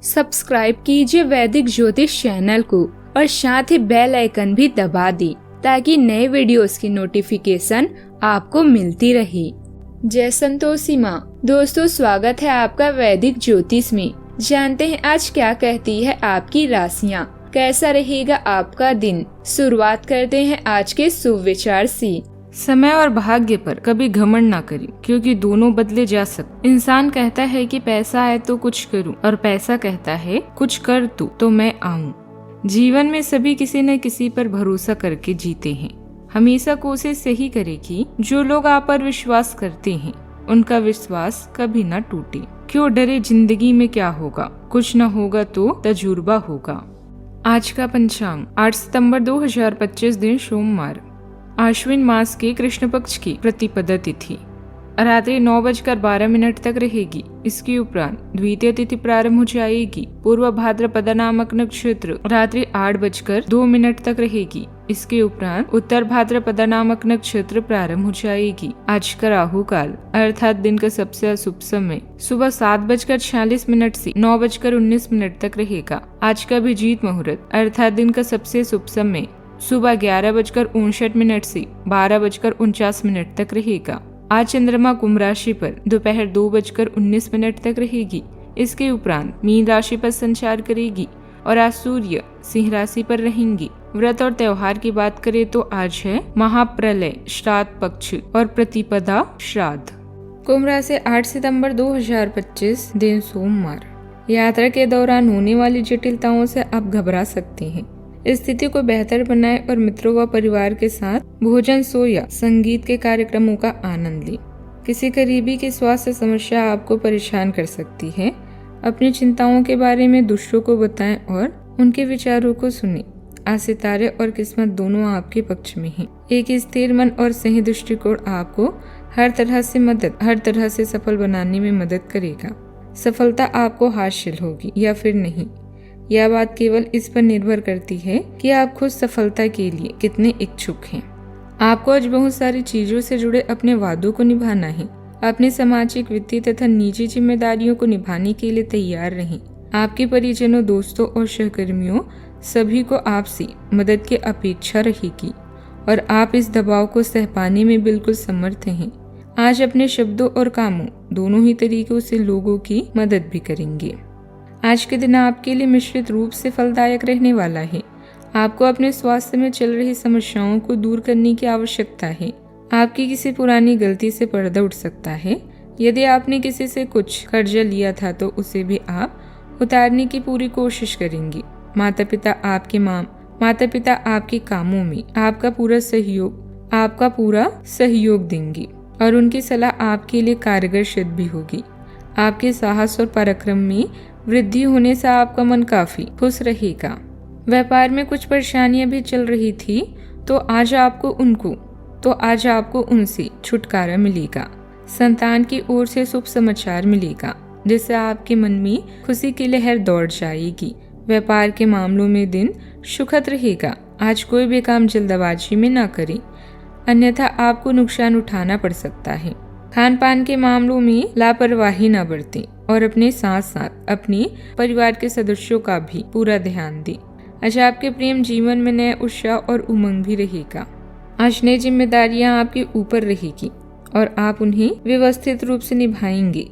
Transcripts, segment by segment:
Subscribe कीजिए वैदिक ज्योतिष चैनल को और साथ ही बेल आइकन भी दबा दी ताकि नए वीडियोस की नोटिफिकेशन आपको मिलती रहे। जय संतोषी माँ। दोस्तों, स्वागत है आपका वैदिक ज्योतिष में। जानते हैं आज क्या कहती है आपकी राशियाँ, कैसा रहेगा आपका दिन। शुरुआत करते हैं आज के शुभ विचार से। समय और भाग्य पर कभी घमंड ना करें, क्योंकि दोनों बदले जा सकते। इंसान कहता है कि पैसा है तो कुछ करूं, और पैसा कहता है कुछ कर तू तो मैं आऊं। जीवन में सभी किसी न किसी पर भरोसा करके जीते हैं। हमेशा कोशिश यही करें कि जो लोग आप पर विश्वास करते हैं उनका विश्वास कभी न टूटे। क्यों डरे, जिंदगी में क्या होगा, कुछ न होगा तो तजुर्बा होगा। आज का पंचांग 8 सितंबर 2025 दिन सोमवार, आश्विन मास के कृष्ण पक्ष की प्रतिपदा तिथि रात्रि 9:12 तक रहेगी। इसके उपरांत द्वितीय तिथि प्रारंभ हो जाएगी। पूर्व भाद्रपदा नामक नक्षत्र रात्रि 8:02 तक रहेगी। इसके उपरांत उत्तर भाद्रपदा नामक नक्षत्र प्रारंभ हो जाएगी। आज का राहु काल अर्थात दिन का सबसे अशुभ समय सुबह 7:46 से 9:19 तक रहेगा। आज का अभिजीत मुहूर्त अर्थात दिन का सबसे शुभ समय सुबह 11:59 से 12:49 तक रहेगा। आज चंद्रमा कुंभ राशि पर दोपहर 2:19 तक रहेगी। इसके उपरांत मीन राशि पर संचार करेगी और आज सूर्य सिंह राशि पर रहेंगी। व्रत और त्योहार की बात करें तो आज है महाप्रलय श्राद्ध पक्ष और प्रतिपदा श्राद्ध। कुंभ राशि 8 सितंबर 2025 दिन सोमवार। यात्रा के दौरान होने वाली जटिलताओं से आप घबरा सकते हैं। स्थिति को बेहतर बनाएं और मित्रों व परिवार के साथ भोजन, सो या संगीत के कार्यक्रमों का आनंद लें। किसी करीबी की स्वास्थ्य समस्या आपको परेशान कर सकती है। अपनी चिंताओं के बारे में दूसरों को बताएं और उनके विचारों को सुनें। आज सितारे और किस्मत दोनों आपके पक्ष में हैं। एक स्थिर मन और सही दृष्टिकोण आपको हर तरह से सफल बनाने में मदद करेगा। सफलता आपको हासिल होगी या फिर नहीं, यह बात केवल इस पर निर्भर करती है कि आप खुद सफलता के लिए कितने इच्छुक हैं। आपको आज बहुत सारी चीजों से जुड़े अपने वादों को निभाना है। अपनी सामाजिक, वित्तीय तथा निजी जिम्मेदारियों को निभाने के लिए तैयार रहें। आपके परिजनों, दोस्तों और सहकर्मियों सभी को आपसे मदद की अपेक्षा रहेगी और आप इस दबाव को सह पाने में बिल्कुल समर्थ हैं। आज अपने शब्दों और कामों दोनों ही तरीकों से लोगों की मदद भी करेंगे। आज के दिन आपके लिए मिश्रित रूप से फलदायक रहने वाला है। आपको अपने स्वास्थ्य में चल रही समस्याओं को दूर करने की आवश्यकता है। आपकी किसी पुरानी गलती से पर्दा उठ सकता है। यदि आपने किसी से कुछ कर्जा लिया था तो उसे भी आप उतारने की पूरी कोशिश करेंगे। माता पिता आपके कामों में आपका पूरा सहयोग देंगे और उनकी सलाह आपके लिए कारगर सिद्ध भी होगी। आपके साहस और पराक्रम में वृद्धि होने से आपका मन काफी खुश रहेगा। व्यापार में कुछ परेशानियां भी चल रही थी तो आज आपको उनसे छुटकारा मिलेगा। संतान की ओर से शुभ समाचार मिलेगा जिससे आपके मन में खुशी की लहर दौड़ जाएगी। व्यापार के मामलों में दिन सुखद रहेगा। आज कोई भी काम जल्दबाजी में ना करें, अन्यथा आपको नुकसान उठाना पड़ सकता है। खान पान के मामलों में लापरवाही न बरतें और अपने साथ साथ अपने परिवार के सदस्यों का भी पूरा ध्यान दें। आज आपके प्रेम जीवन में नया उत्साह और उमंग भी रहेगा। आज नई जिम्मेदारियां आपके ऊपर रहेगी और आप उन्हें व्यवस्थित रूप से निभाएंगे।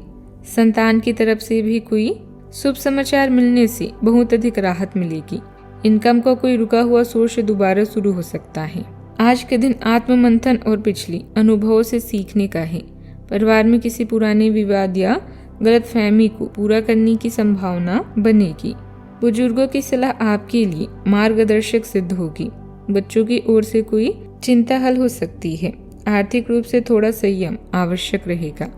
संतान की तरफ से भी कोई शुभ समाचार मिलने से बहुत अधिक राहत मिलेगी। इनकम का कोई रुका हुआ सोर्स दोबारा शुरू हो सकता है। आज के दिन आत्ममंथन और पिछले अनुभवों से सीखने का है। परिवार में किसी पुराने विवाद या गलतफहमी को पूरा करने की संभावना बनेगी। बुजुर्गों की सलाह आपके लिए मार्गदर्शक सिद्ध होगी। बच्चों की ओर से कोई चिंता हल हो सकती है। आर्थिक रूप से थोड़ा संयम आवश्यक रहेगा,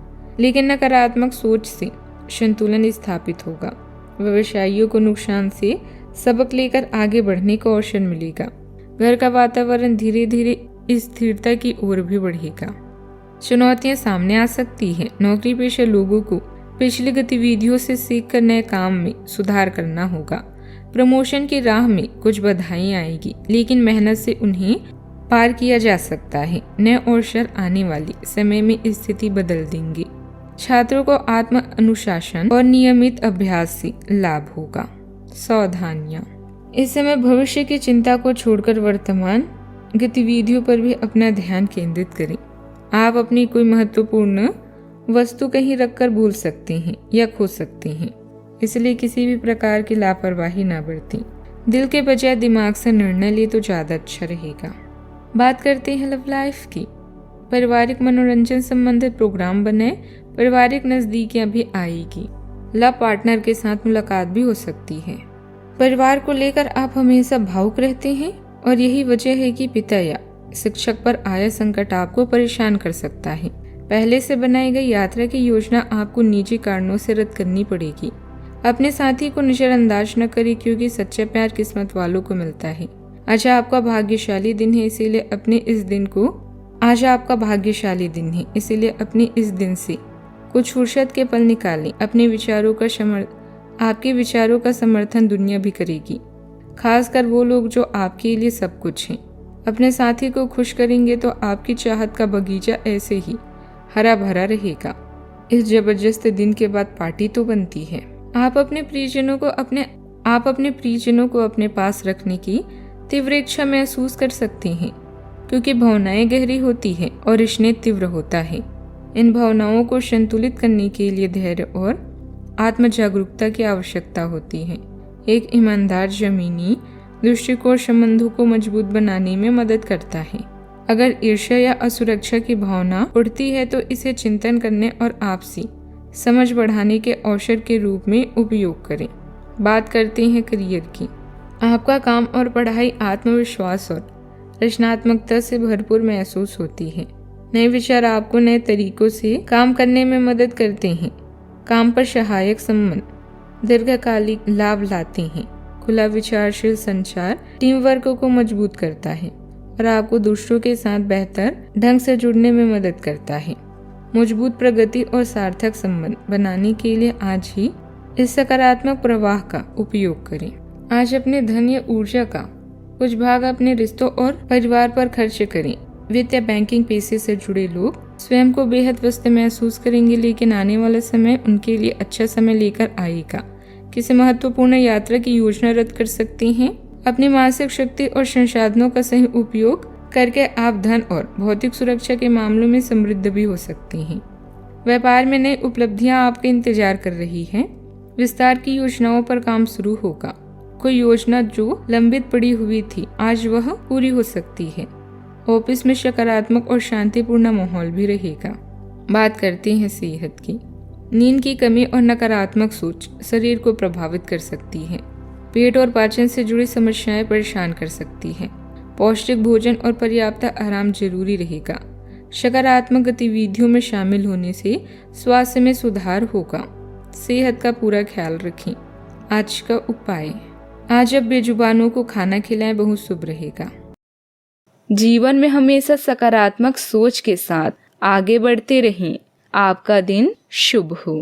लेकिन नकारात्मक सोच से संतुलन स्थापित होगा। व्यवसायियों को नुकसान से सबक लेकर आगे बढ़ने का अवसर मिलेगा। घर का वातावरण धीरे धीरे स्थिरता की ओर भी बढ़ेगा। चुनौतियां सामने आ सकती है। नौकरी पेशा लोगों को पिछली गतिविधियों से सीखकर नए काम में सुधार करना होगा। प्रमोशन की राह में कुछ बाधाएं आएगी, लेकिन मेहनत से उन्हें पार किया जा सकता है। नए अवसर आने वाले समय में स्थिति बदल देंगे। छात्रों को आत्म अनुशासन और नियमित अभ्यास से लाभ होगा। सावधानियां। इस समय भविष्य की चिंता को छोड़कर वर्तमान गतिविधियों पर भी अपना ध्यान केंद्रित करें। आप अपनी कोई महत्वपूर्ण वस्तु कहीं रखकर भूल सकते हैं या खो सकते हैं, इसलिए किसी भी प्रकार की लापरवाही ना बरतें। दिल के बजाय दिमाग से निर्णय ले तो ज्यादा अच्छा रहेगा। बात करते हैं लव लाइफ की। पारिवारिक मनोरंजन संबंधित प्रोग्राम बने, पारिवारिक नजदीकियां भी आएगी। लव पार्टनर के साथ मुलाकात भी हो सकती है। परिवार को लेकर आप हमेशा भावुक रहते हैं और यही वजह है कि पिता या शिक्षक पर आया संकट आपको परेशान कर सकता है। पहले से बनाई गई यात्रा की योजना आपको निजी कारणों से रद्द करनी पड़ेगी। अपने साथी को नजरअंदाज न करें, क्योंकि सच्चा प्यार किस्मत वालों को मिलता है। आज आपका भाग्यशाली दिन है, इसीलिए अपने इस दिन से कुछ फुर्सत के पल निकालें। आपके विचारों का समर्थन दुनिया भी करेगी, खासकर वो लोग जो आपके लिए सब कुछ हैं। अपने साथी को खुश करेंगे तो आपकी चाहत का बगीचा ऐसे ही हरा भरा रहेगा। इस जबरदस्त दिन के बाद पार्टी तो बनती है। आप अपने प्रियजनों को अपने पास रखने की तीव्र इच्छा महसूस कर सकते हैं, क्योंकि भावनाएं गहरी होती है और रिश्ते तीव्र होता है। इन भावनाओं को संतुलित करने के लिए धैर्य और आत्म जागरूकता की आवश्यकता होती है। एक ईमानदार जमीनी दृष्टिकोण संबंधों को मजबूत बनाने में मदद करता है। अगर ईर्ष्या या असुरक्षा की भावना उठती है तो इसे चिंतन करने और आपसी समझ बढ़ाने के अवसर के रूप में उपयोग करें। बात करते हैं करियर की। आपका काम और पढ़ाई आत्मविश्वास और रचनात्मकता से भरपूर महसूस होती है। नए विचार आपको नए तरीकों से काम करने में मदद करते हैं। काम पर सहायक संबंध दीर्घकालिक लाभ लाते हैं। खुला विचारशील संचार टीम वर्क को मजबूत करता है और आपको दूसरों के साथ बेहतर ढंग से जुड़ने में मदद करता है। मजबूत प्रगति और सार्थक संबंध बनाने के लिए आज ही इस सकारात्मक प्रवाह का उपयोग करें। आज अपने धन या ऊर्जा का कुछ भाग अपने रिश्तों और परिवार पर खर्च करें। वित्त या बैंकिंग पेशे से जुड़े लोग स्वयं को बेहद व्यस्त महसूस करेंगे, लेकिन आने वाला समय उनके लिए अच्छा समय लेकर आएगा। किसी महत्वपूर्ण यात्रा की योजना रद्द कर सकते हैं। अपनी मानसिक शक्ति और संसाधनों का सही उपयोग करके आप धन और भौतिक सुरक्षा के मामलों में समृद्ध भी हो सकते हैं। व्यापार में नई उपलब्धियां आपके इंतजार कर रही हैं। विस्तार की योजनाओं पर काम शुरू होगा। कोई योजना जो लंबित पड़ी हुई थी आज वह पूरी हो सकती है। ऑफिस में सकारात्मक और शांतिपूर्ण माहौल भी रहेगा। बात करते हैं सेहत की। नींद की कमी और नकारात्मक सोच शरीर को प्रभावित कर सकती है। पेट और पाचन से जुड़ी समस्याएं परेशान कर सकती हैं। पौष्टिक भोजन और पर्याप्त आराम जरूरी रहेगा। सकारात्मक गतिविधियों में शामिल होने से स्वास्थ्य में सुधार होगा। सेहत का पूरा ख्याल रखें। आज का उपाय, आज अब बेजुबानों को खाना खिलाएं, बहुत शुभ रहेगा। जीवन में हमेशा सकारात्मक सोच के साथ आगे बढ़ते रहें। आपका दिन शुभ हो।